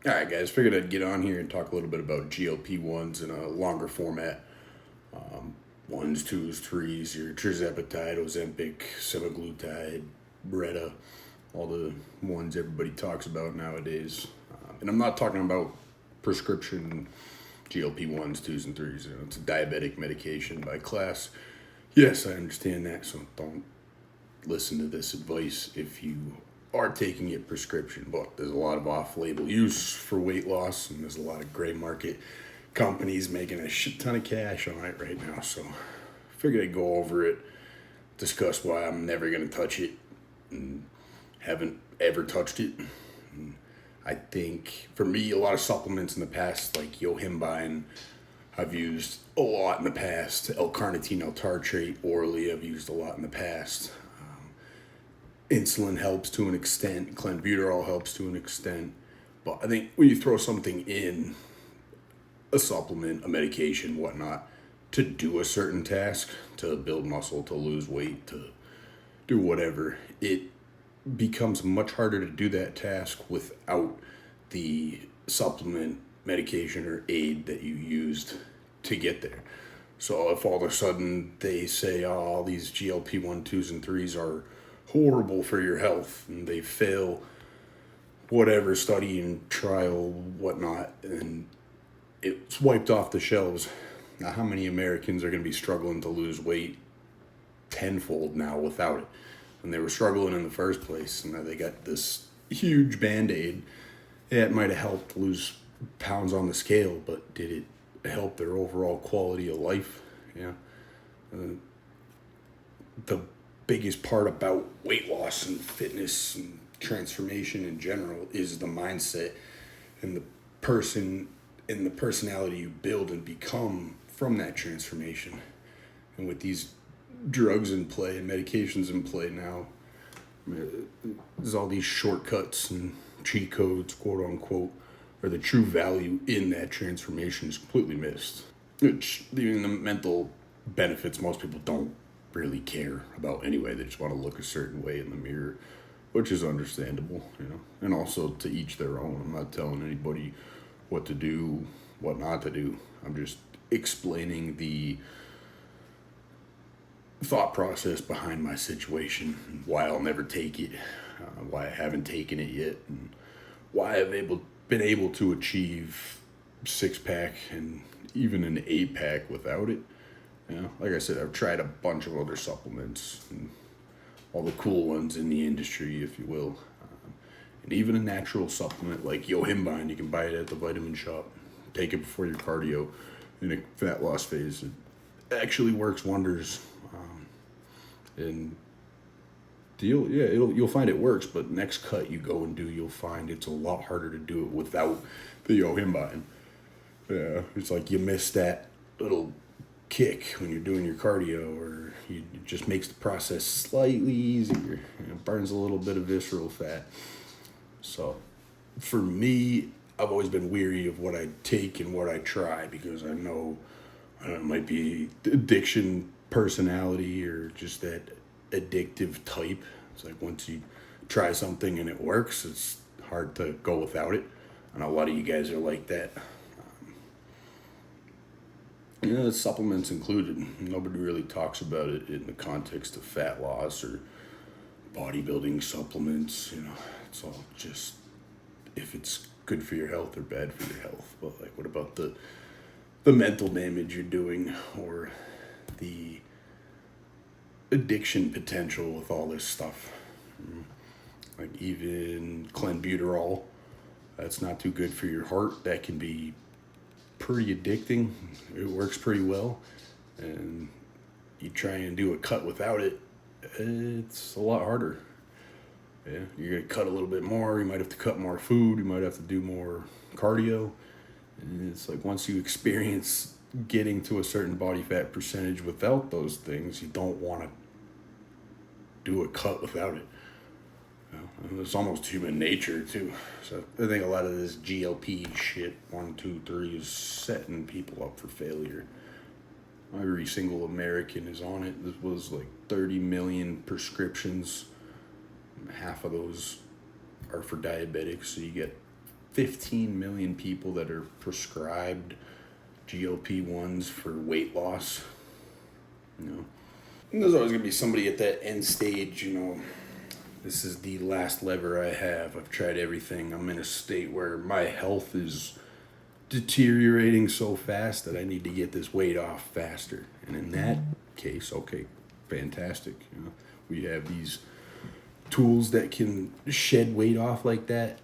All right, guys. Figured I'd get on here and talk a little bit about GLP-1s in a longer format. Ones, twos, threes, your tirzepatide, Ozempic, semaglutide, Bretta, all the ones everybody talks about nowadays. And I'm not talking about prescription GLP-1s, twos, and threes. You know, it's a diabetic medication by class. Yes, I understand that, so don't listen to this advice if you are taking it prescription. But there's a lot of off-label use for weight loss, and there's a lot of gray market companies making a shit ton of cash on it right now. So I figured I'd go over it, discuss why I'm never gonna touch it, and haven't ever touched it. And I think for me, a lot of supplements in the past, like yohimbine, I've used a lot in the past. L-carnitine, L-tartrate, orally, I've used a lot in the past. Insulin helps to an extent. Clenbuterol helps to an extent. But I think when you throw something in, a supplement, a medication, whatnot, to do a certain task, to build muscle, to lose weight, to do whatever, it becomes much harder to do that task without the supplement, medication, or aid that you used to get there. So if all of a sudden they say, oh, all these GLP-1, 2s, and 3s are horrible for your health, and they fail whatever study and trial, whatnot, and it's wiped off the shelves. Now, how many Americans are going to be struggling to lose weight tenfold now without it? When they were struggling in the first place, and now they got this huge band-aid. Yeah, it might have helped lose pounds on the scale, but did it help their overall quality of life? Yeah. The biggest part about weight loss and fitness and transformation in general is the mindset and the person and the personality you build and become from that transformation. And with these drugs in play and medications in play now, there's all these shortcuts and cheat codes, quote unquote, or the true value in that transformation is completely missed. Which, even the mental benefits, most people don't really care about anyway. They just want to look a certain way in the mirror, which is understandable, you know. And also, to each their own. I'm not telling anybody what to do, what not to do. I'm just explaining the thought process behind my situation, and why I'll never take it, why I haven't taken it yet, and why been able to achieve 6-pack and even an 8-pack without it. You know, like I said, I've tried a bunch of other supplements and all the cool ones in the industry, if you will. And even a natural supplement like yohimbine, you can buy it at the vitamin shop. Take it before your cardio in a fat loss phase. It actually works wonders. And you'll find it works, but next cut you go and do, you'll find it's a lot harder to do it without the yohimbine. Yeah, it's like you miss that little kick when you're doing your cardio, or it just makes the process slightly easier. You know, burns a little bit of visceral fat. So, for me, I've always been weary of what I take and what I try, because I know it might be addiction personality or just that addictive type. It's like once you try something and it works, it's hard to go without it. I know a lot of you guys are like that. Yeah, supplements included. Nobody really talks about it in the context of fat loss or bodybuilding supplements. You know, it's all just if it's good for your health or bad for your health. But like, what about the mental damage you're doing, or the addiction potential with all this stuff? Like even clenbuterol, that's not too good for your heart. That can be pretty addicting. It works pretty well, and you try and do a cut without it, it's a lot harder. Yeah, you're gonna cut a little bit more. You might have to cut more food. You might have to do more cardio. And it's like once you experience getting to a certain body fat percentage without those things, you don't want to do a cut without it. You know, it's almost human nature too. So I think a lot of this GLP shit, 1, 2, 3, is setting people up for failure. Every single American is on it. This was like 30 million prescriptions. Half of those are for diabetics, so you get 15 million people that are prescribed GLP-1s for weight loss. You know, and there's always gonna be somebody at that end stage. This is the last lever I have. I've tried everything. I'm in a state where my health is deteriorating so fast that I need to get this weight off faster. And in that case, okay, fantastic. We have these tools that can shed weight off like that.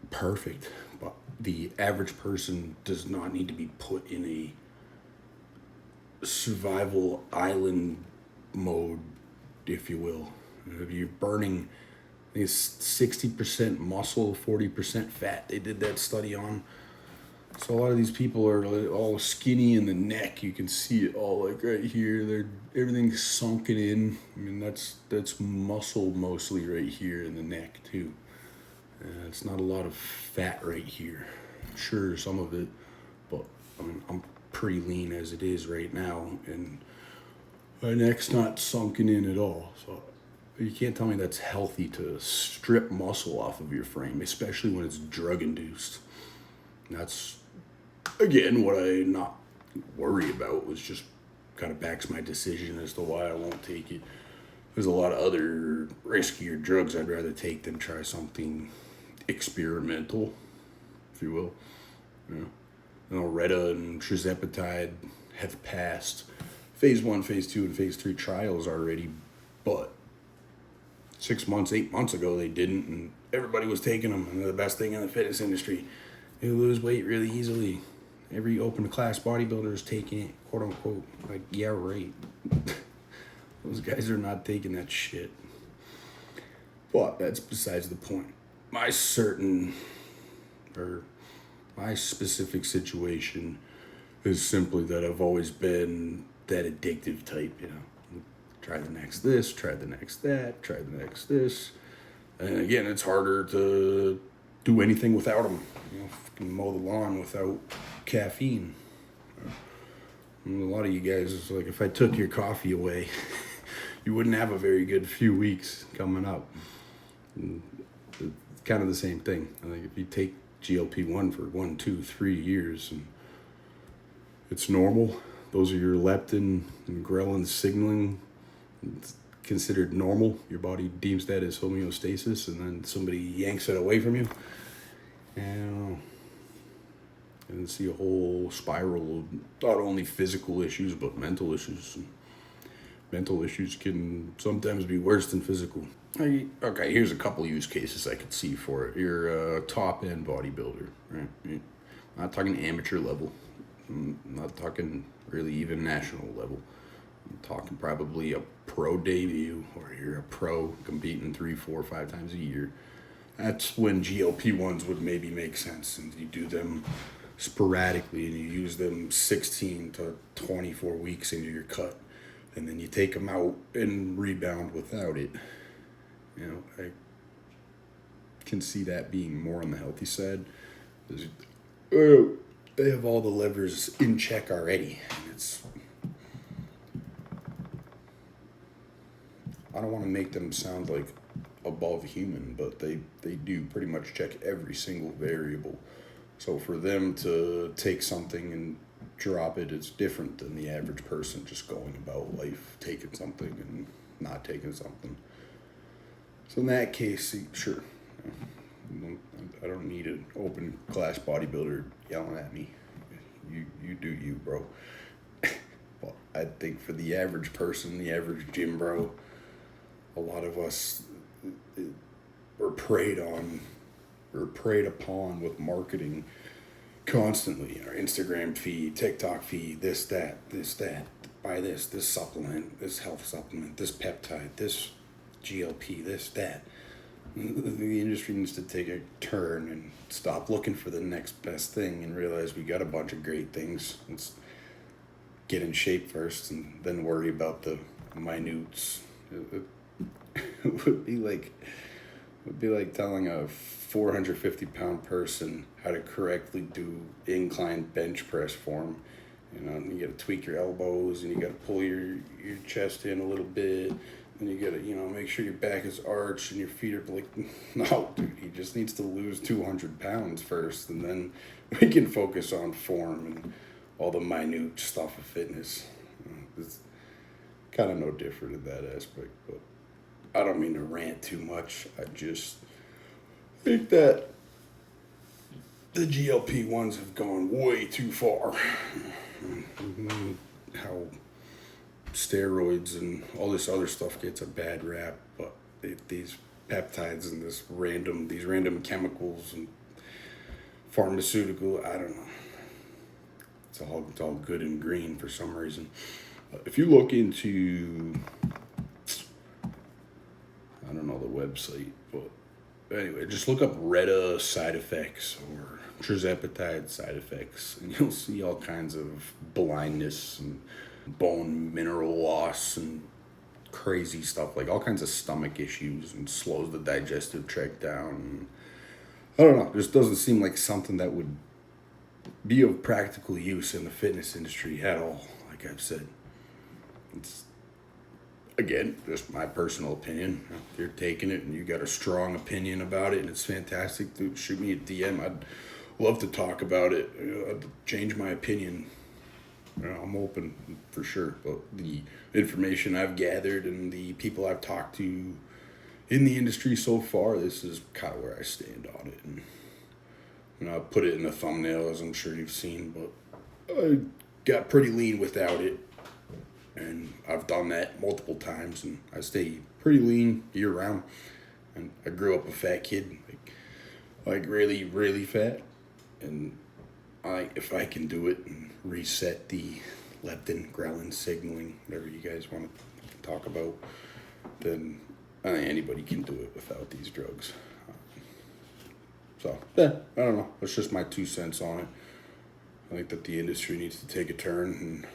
Perfect. But the average person does not need to be put in a survival island mode, if you will. If you're burning these 60% muscle, 40% fat, they did that study on. So a lot of these people are all skinny in the neck. You can see it all like right here. Everything's sunken in. I mean, that's muscle mostly right here in the neck too. It's not a lot of fat right here. Sure, some of it, but I'm pretty lean as it is right now, and my neck's not sunken in at all. So you can't tell me that's healthy to strip muscle off of your frame, especially when it's drug induced. That's, again, what I not worry about, was just kind of backs my decision as to why I won't take it. There's a lot of other riskier drugs I'd rather take than try something experimental, if you will. Retta and tirzepatide have passed phase 1, phase 2, and phase 3 trials already, but 6 months, 8 months ago they didn't, and everybody was taking them, and they're the best thing in the fitness industry. You lose weight really easily. Every open class bodybuilder is taking it, quote unquote. Like, yeah, right. Those guys are not taking that shit. But that's besides the point. My specific situation is simply that I've always been that addictive type, Try the next this, try the next that, try the next this. And again, it's harder to do anything without them. Mow the lawn without caffeine. And a lot of you guys, it's like, if I took your coffee away, you wouldn't have a very good few weeks coming up. And it's kind of the same thing. Like, if you take GLP-1 for 1, 2, 3 years, and it's normal, those are your leptin and ghrelin signaling. It's considered normal. Your body deems that as homeostasis, and then somebody yanks it away from you, and see a whole spiral of not only physical issues but mental issues. Mental issues can sometimes be worse than physical. Okay, here's a couple use cases I could see for it. You're a top end bodybuilder, right? I'm not talking amateur level. I'm not talking really even national level. I'm talking probably a pro debut, or you're a pro competing 3, 4, 5 times a year. That's when GLP-1s would maybe make sense, and you do them sporadically, and you use them 16 to 24 weeks into your cut, and then you take them out and rebound without it. I can see that being more on the healthy side. They have all the levers in check already. I don't want to make them sound like above human, but they do pretty much check every single variable. So for them to take something and drop it, it's different than the average person just going about life taking something and not taking something. So in that case, sure, I don't need an open class bodybuilder yelling at me. You do you, bro. Well, I think for the average person, the average gym bro, a lot of us were preyed upon with marketing constantly. Our Instagram feed, TikTok feed, this, that, buy this supplement, this health supplement, this peptide, this GLP, this, that. The industry needs to take a turn and stop looking for the next best thing and realize we got a bunch of great things. Let's get in shape first and then worry about the minutes. It would be like telling a 450-pound person how to correctly do incline bench press form. You got to tweak your elbows, and you got to pull your chest in a little bit. and you gotta, make sure your back is arched and your feet are like, no, dude, he just needs to lose 200 pounds first, and then we can focus on form and all the minute stuff of fitness. It's kind of no different in that aspect, but I don't mean to rant too much. I just think that the GLP-1s have gone way too far. How steroids and all this other stuff gets a bad rap, but these peptides and these random chemicals and pharmaceutical, I don't know. It's all good and green for some reason. If you look into, I don't know the website, but anyway, just look up Retta side effects or tirzepatide side effects, and you'll see all kinds of blindness and bone mineral loss and crazy stuff, like all kinds of stomach issues, and slows the digestive tract down. And I don't know, just doesn't seem like something that would be of practical use in the fitness industry at all. Like I've said, it's, again, just my personal opinion. If you're taking it and you got a strong opinion about it and it's fantastic, dude, shoot me a DM. I'd love to talk about it. I'd change my opinion. I'm open for sure. But the information I've gathered and the people I've talked to in the industry so far, this is kind of where I stand on it. And I put it in the thumbnail, as I'm sure you've seen, but I got pretty lean without it. And I've done that multiple times, and I stay pretty lean year round. And I grew up a fat kid, like really, really fat. And if I can do it and reset the leptin, ghrelin signaling, whatever you guys want to talk about, then I think anybody can do it without these drugs. So, yeah, I don't know. That's just my 2 cents on it. I think that the industry needs to take a turn and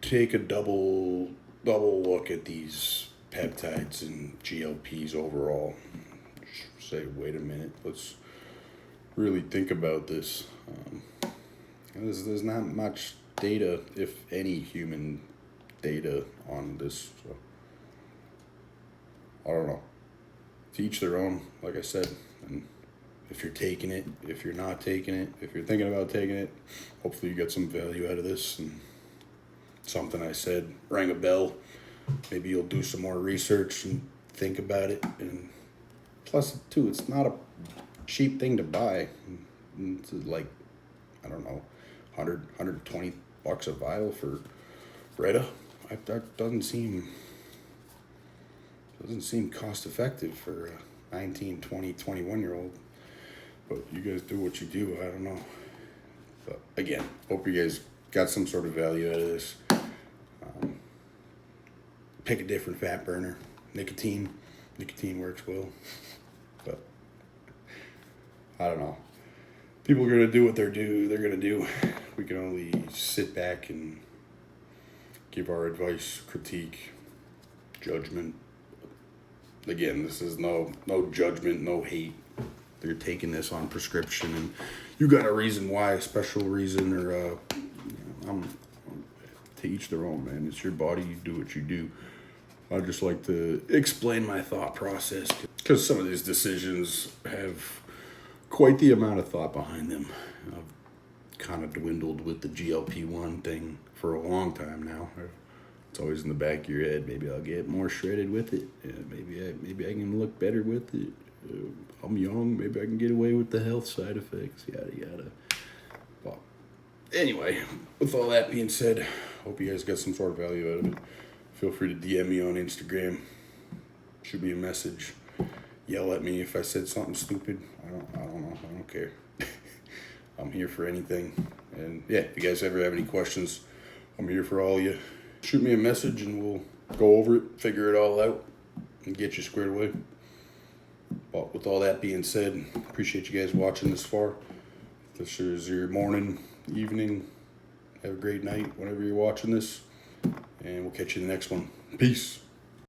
take a double look at these peptides and GLPs overall. Say, wait a minute, let's really think about this. There's not much data, if any human data on this. So, I don't know. To each their own, like I said. And if you're taking it, if you're not taking it, if you're thinking about taking it, hopefully you get some value out of this. And something I said rang a bell. Maybe you'll do some more research and think about it. And plus, too, it's not a cheap thing to buy. It's like, I don't know, $120 a vial for Retta. That doesn't seem cost effective for a 19, 20, 21-year-old. But you guys do what you do. I don't know. But again, hope you guys got some sort of value out of this. Pick a different fat burner. Nicotine works well. But I don't know. People are going to do what they're going to do. We can only sit back and give our advice, critique, judgment. Again, this is no judgment, no hate. They're taking this on prescription, and you got a reason why, a special reason, or to each their own, man. It's your body. You do what you do. I just like to explain my thought process, because some of these decisions have quite the amount of thought behind them. I've kind of dwindled with the GLP-1 thing for a long time now. It's always in the back of your head. Maybe I'll get more shredded with it. Yeah, maybe I can look better with it. I'm young. Maybe I can get away with the health side effects. Yada yada. But anyway, with all that being said, hope you guys got some sort of value out of it. Feel free to DM me on Instagram. Shoot me a message. Yell at me if I said something stupid. I don't know. I don't care. I'm here for anything. And yeah, if you guys ever have any questions, I'm here for all of you. Shoot me a message and we'll go over it, figure it all out, and get you squared away. But with all that being said, appreciate you guys watching this far. This is your morning, evening. Have a great night whenever you're watching this. And we'll catch you in the next one. Peace.